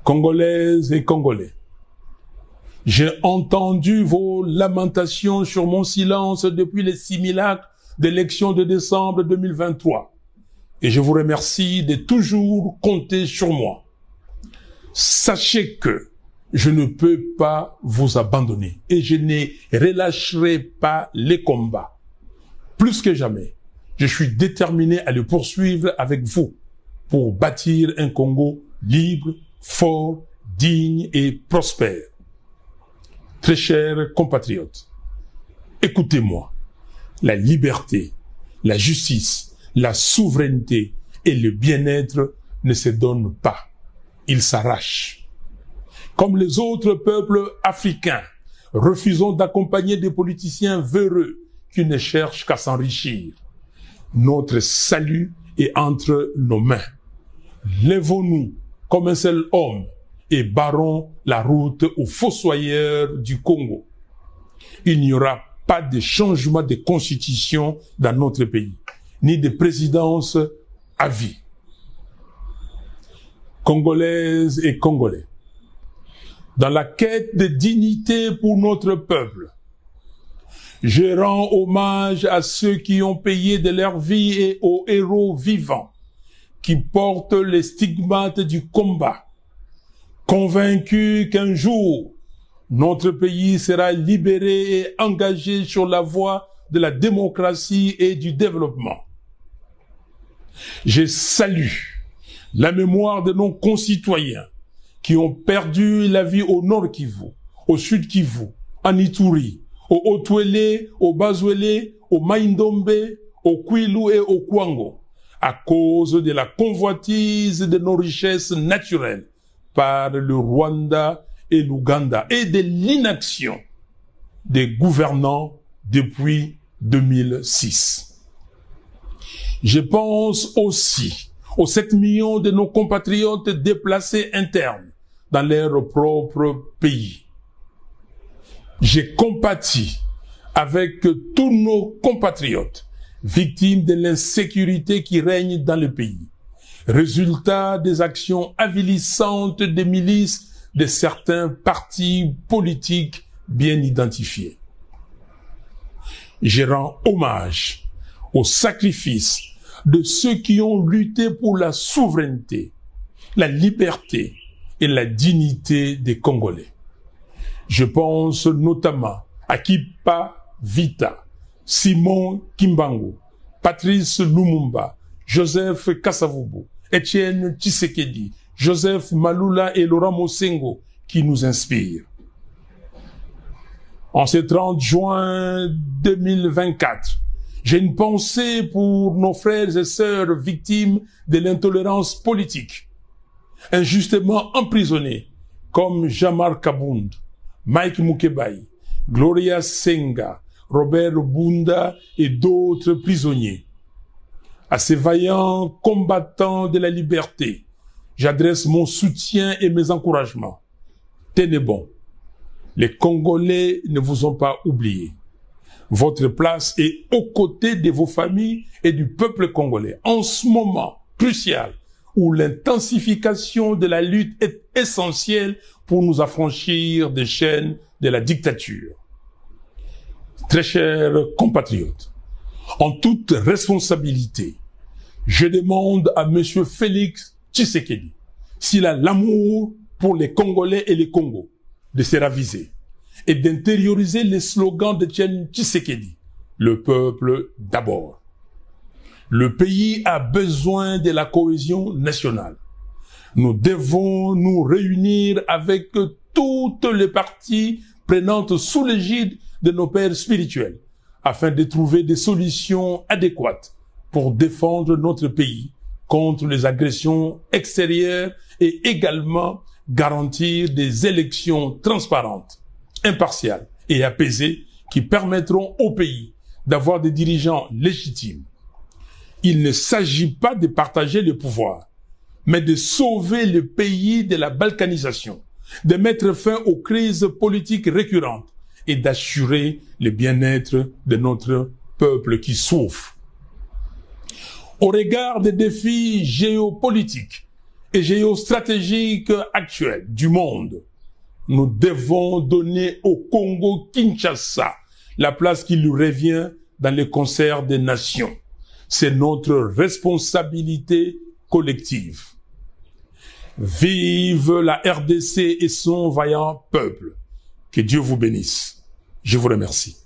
Congolaises et Congolais, j'ai entendu vos lamentations sur mon silence depuis les simulacres d'élections de décembre 2023 et je vous remercie de toujours compter sur moi. Sachez que je ne peux pas vous abandonner et je ne relâcherai pas les combats. Plus que jamais, je suis déterminé à le poursuivre avec vous pour bâtir un Congo libre, fort, digne et prospère. Très chers compatriotes, écoutez-moi. La liberté, la justice, la souveraineté et le bien-être ne se donnent pas. Ils s'arrachent. Comme les autres peuples africains, refusons d'accompagner des politiciens véreux qui ne cherchent qu'à s'enrichir. Notre salut est entre nos mains. Lèvons-nous comme un seul homme et barrons la route aux fossoyeurs du Congo. Il n'y aura pas de changement de constitution dans notre pays, ni de présidence à vie. Congolaises et Congolais, dans la quête de dignité pour notre peuple, je rends hommage à ceux qui ont payé de leur vie et aux héros vivants qui portent les stigmates du combat, convaincus qu'un jour, notre pays sera libéré et engagé sur la voie de la démocratie et du développement. Je salue la mémoire de nos concitoyens qui ont perdu la vie au Nord Kivu, au Sud Kivu, en Ituri, au Haut-Ouélé, au Bas-Ouélé, au Maïndombe, au Kwilu et au Kwango, à cause de la convoitise de nos richesses naturelles par le Rwanda et l'Ouganda et de l'inaction des gouvernants depuis 2006. Je pense aussi aux 7 millions de nos compatriotes déplacés internes dans leur propre pays. J'ai compati avec tous nos compatriotes victimes de l'insécurité qui règne dans le pays, résultat des actions avilissantes des milices de certains partis politiques bien identifiés. Je rends hommage au sacrifice de ceux qui ont lutté pour la souveraineté, la liberté et la dignité des Congolais. Je pense notamment à Kipa Vita, Simon Kimbangu, Patrice Lumumba, Joseph Kasavubu, Etienne Tshisekedi, Joseph Malula et Laurent Mosengo qui nous inspirent. En ce 30 juin 2024, j'ai une pensée pour nos frères et sœurs victimes de l'intolérance politique, injustement emprisonnés comme Jamar Kabound, Mike Mukebai, Gloria Senga, Robert Bunda et d'autres prisonniers. À ces vaillants combattants de la liberté, j'adresse mon soutien et mes encouragements. Tenez bon, les Congolais ne vous ont pas oublié. Votre place est aux côtés de vos familles et du peuple congolais. En ce moment crucial où l'intensification de la lutte est essentielle pour nous affranchir des chaînes de la dictature. Très chers compatriotes, en toute responsabilité, je demande à Monsieur Félix Tshisekedi s'il a l'amour pour les Congolais et les Congos de se raviser et d'intérioriser les slogans d'Etienne Tshisekedi, le peuple d'abord. Le pays a besoin de la cohésion nationale. Nous devons nous réunir avec toutes les parties prenantes sous l'égide de nos pères spirituels afin de trouver des solutions adéquates pour défendre notre pays contre les agressions extérieures et également garantir des élections transparentes, impartiales et apaisées qui permettront au pays d'avoir des dirigeants légitimes. Il ne s'agit pas de partager le pouvoir, mais de sauver le pays de la balkanisation, de mettre fin aux crises politiques récurrentes et d'assurer le bien-être de notre peuple qui souffre. Au regard des défis géopolitiques et géostratégique actuelle du monde, nous devons donner au Congo-Kinshasa la place qui lui revient dans le concert des nations. C'est notre responsabilité collective. Vive la RDC et son vaillant peuple. Que Dieu vous bénisse. Je vous remercie.